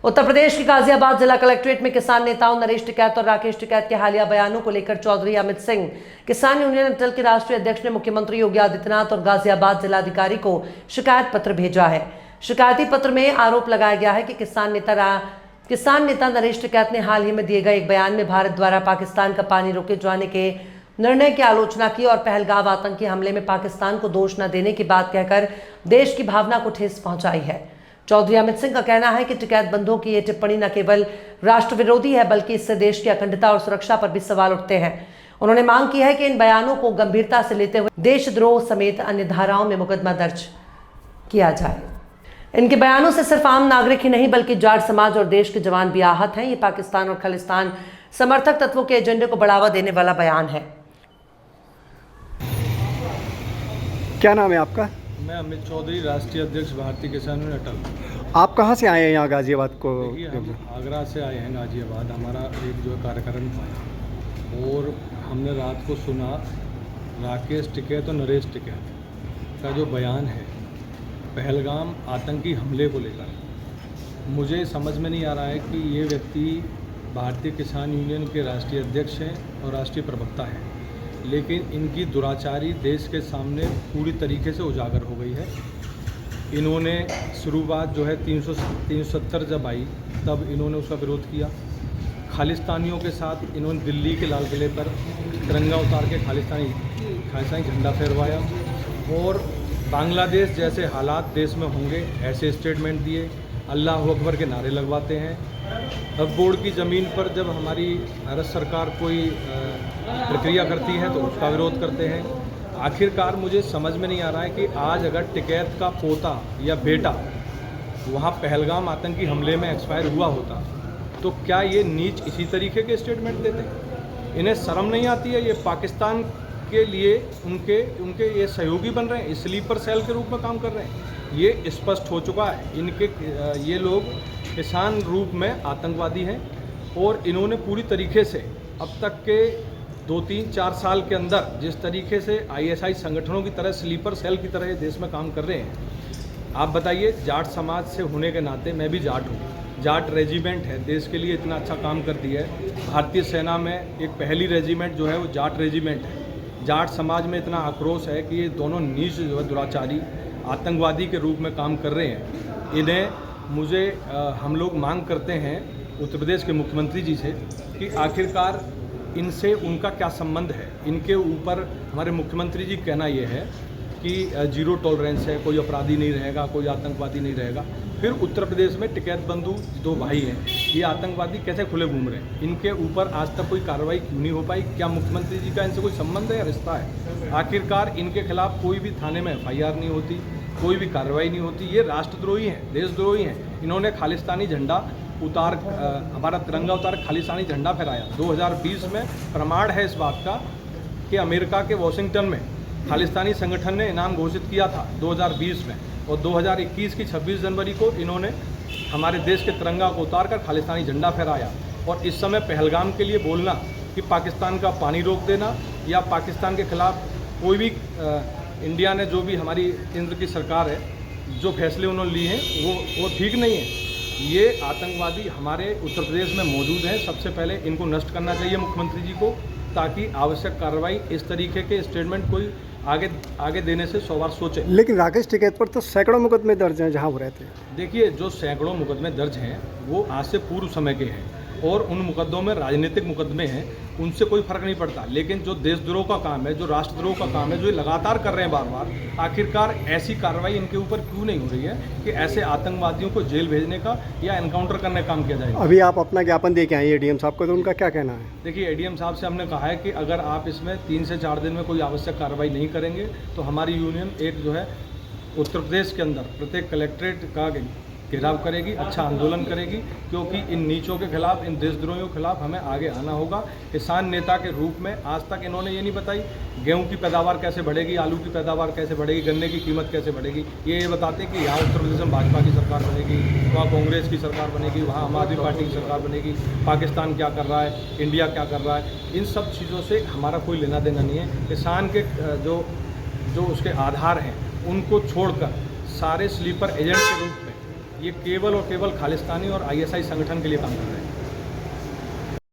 उत्तर प्रदेश के गाजियाबाद जिला कलेक्ट्रेट में किसान नेताओं नरेश टिकैत और राकेश टिकैत के हालिया बयानों को लेकर चौधरी अमित सिंह किसान यूनियन अटल के राष्ट्रीय अध्यक्ष ने मुख्यमंत्री योगी आदित्यनाथ और गाजियाबाद जिलाधिकारी को शिकायत पत्र भेजा है। शिकायती पत्र में आरोप लगाया गया है कि किसान नेता नरेश टिकैत ने हाल ही में दिए गए एक बयान में भारत द्वारा पाकिस्तान का पानी रोके जाने के निर्णय की आलोचना की और पहलगाम आतंकी हमले में पाकिस्तान को दोष न देने की बात कहकर देश की भावना को ठेस पहुंचाई है। चौधरी अमित सिंह का कहना है कि टिकैत बंधुओं की ये टिप्पणी न केवल राष्ट्र विरोधी है बल्कि इससे देश की अखंडता और सुरक्षा पर भी सवाल उठते हैं। उन्होंने मांग की है कि इन बयानों को गंभीरता से लेते हुए देशद्रोह समेत अन्य धाराओं में मुकदमा दर्ज किया जाए। इनके बयानों से सिर्फ आम नागरिक ही नहीं बल्कि जाट समाज और देश के जवान भी आहत हैं। ये पाकिस्तान और खालिस्तान समर्थक तत्वों के एजेंडे को बढ़ावा देने वाला बयान है। क्या नाम है आपका? मैं अमित चौधरी, राष्ट्रीय अध्यक्ष भारतीय किसान यूनियन अटल। आप कहाँ से आए हैं यहाँ गाजियाबाद को? देखिए, हम आगरा से आए हैं गाजियाबाद। हमारा एक जो कार्यक्रम था और हमने रात को सुना राकेश टिकैत और नरेश टिकैत का जो बयान है पहलगाम आतंकी हमले को लेकर। मुझे समझ में नहीं आ रहा है कि ये व्यक्ति भारतीय किसान यूनियन के राष्ट्रीय अध्यक्ष हैं और राष्ट्रीय प्रवक्ता हैं, लेकिन इनकी दुराचारी देश के सामने पूरी तरीके से उजागर हो गई है। इन्होंने शुरुआत जो है 370 जब आई तब इन्होंने उसका विरोध किया। खालिस्तानियों के साथ इन्होंने दिल्ली के लाल किले पर तिरंगा उतार के खालिस्तानी झंडा फहरवाया और बांग्लादेश जैसे हालात देश में होंगे ऐसे स्टेटमेंट दिए। अल्लाह अकबर के नारे लगवाते हैं। अब बोर्ड की ज़मीन पर जब हमारी भारत सरकार कोई प्रक्रिया करती है तो उसका विरोध करते हैं। आखिरकार मुझे समझ में नहीं आ रहा है कि आज अगर टिकैत का पोता या बेटा वहाँ पहलगाम आतंकी हमले में एक्सपायर हुआ होता तो क्या ये नीच इसी तरीके के स्टेटमेंट देते? इन्हें शर्म नहीं आती है? ये पाकिस्तान के लिए उनके ये सहयोगी बन रहे हैं, स्लीपर सेल के रूप में काम कर रहे हैं। ये स्पष्ट हो चुका है ये लोग किसान रूप में आतंकवादी हैं और इन्होंने पूरी तरीके से अब तक के 2-3-4 साल के अंदर जिस तरीके से ISI संगठनों की तरह स्लीपर सेल की तरह देश में काम कर रहे हैं। आप बताइए, जाट समाज से होने के नाते मैं भी जाट हूँ। जाट रेजिमेंट है, देश के लिए इतना अच्छा काम कर दिया है। भारतीय सेना में एक पहली रेजिमेंट जो है वो जाट रेजिमेंट है। जाट समाज में इतना आक्रोश है कि ये दोनों नीच जो है दुराचारी आतंकवादी के रूप में काम कर रहे हैं। हम लोग मांग करते हैं उत्तर प्रदेश के मुख्यमंत्री जी से कि आखिरकार इनसे उनका क्या संबंध है। इनके ऊपर हमारे मुख्यमंत्री जी कहना ये है कि जीरो टॉलरेंस है, कोई अपराधी नहीं रहेगा, कोई आतंकवादी नहीं रहेगा। फिर उत्तर प्रदेश में टिकैत बंधु 2 भाई हैं, ये आतंकवादी कैसे खुले घूम रहे हैं? इनके ऊपर आज तक कोई कार्रवाई क्यों नहीं हो पाई? क्या मुख्यमंत्री जी का इनसे कोई संबंध है या रिश्ता है? आखिरकार इनके खिलाफ कोई भी थाने में FIR नहीं होती, कोई भी कार्रवाई नहीं होती। ये राष्ट्रद्रोही हैं, देशद्रोही हैं। इन्होंने खालिस्तानी झंडा उतार हमारा तिरंगा उतार खालिस्तानी झंडा फहराया। 2020 में प्रमाण है इस बात का कि अमेरिका के वॉशिंगटन में खालिस्तानी संगठन ने इनाम घोषित किया था 2020 में, और 2021 की 26 जनवरी को इन्होंने हमारे देश के तिरंगा को उतार कर खालिस्तानी झंडा फहराया। और इस समय पहलगाम के लिए बोलना कि पाकिस्तान का पानी रोक देना या पाकिस्तान के खिलाफ कोई भी इंडिया ने जो भी हमारी केंद्र की सरकार है जो फैसले उन्होंने लिए हैं वो ठीक नहीं है। ये आतंकवादी हमारे उत्तर प्रदेश में मौजूद हैं। सबसे पहले इनको नष्ट करना चाहिए मुख्यमंत्री जी को, ताकि आवश्यक कार्रवाई इस तरीके के स्टेटमेंट कोई आगे देने से 100 बार सोचे। लेकिन राकेश टिकैत पर तो सैकड़ों मुकदमे दर्ज हैं जहां वो रहते हैं। देखिए, जो सैकड़ों मुकदमे दर्ज हैं वो आज से पूर्व समय के हैं और उन मुकदमों में राजनीतिक मुकदमे हैं, उनसे कोई फर्क नहीं पड़ता। लेकिन जो देशद्रोह का काम है, जो राष्ट्रद्रोह का काम है, जो ये लगातार कर रहे हैं बार बार, आखिरकार ऐसी कार्रवाई इनके ऊपर क्यों नहीं हो रही है कि ऐसे आतंकवादियों को जेल भेजने का या एनकाउंटर करने का काम किया जाएगा? अभी आप अपना ज्ञापन दे के आए ADM साहब को, तो उनका क्या कहना है? देखिए, ADM साहब से हमने कहा है कि अगर आप इसमें 3 से 4 दिन में कोई आवश्यक कार्रवाई नहीं करेंगे तो हमारी यूनियन एक जो है उत्तर प्रदेश के अंदर प्रत्येक कलेक्ट्रेट का घेराव करेगी, अच्छा आंदोलन करेगी, क्योंकि इन नीचों के खिलाफ, इन देशद्रोहियों के खिलाफ हमें आगे आना होगा। किसान नेता के रूप में आज तक इन्होंने ये नहीं बताई गेहूं की पैदावार कैसे बढ़ेगी, आलू की पैदावार कैसे बढ़ेगी, गन्ने की कीमत कैसे बढ़ेगी। ये बताते हैं कि यहाँ उत्तर प्रदेश में भाजपा की सरकार बनेगी, वहाँ कांग्रेस की सरकार बनेगी, वहाँ आम आदमी पार्टी की सरकार बनेगी। पाकिस्तान क्या कर रहा है, इंडिया क्या कर रहा है, इन सब चीज़ों से हमारा कोई लेना देना नहीं है। किसान के जो उसके आधार हैं उनको छोड़कर सारे स्लीपर एजेंट के रूप में ये केवल और केवल खालिस्तानी और आईएसआई संगठन के लिए काम कर रहे हैं।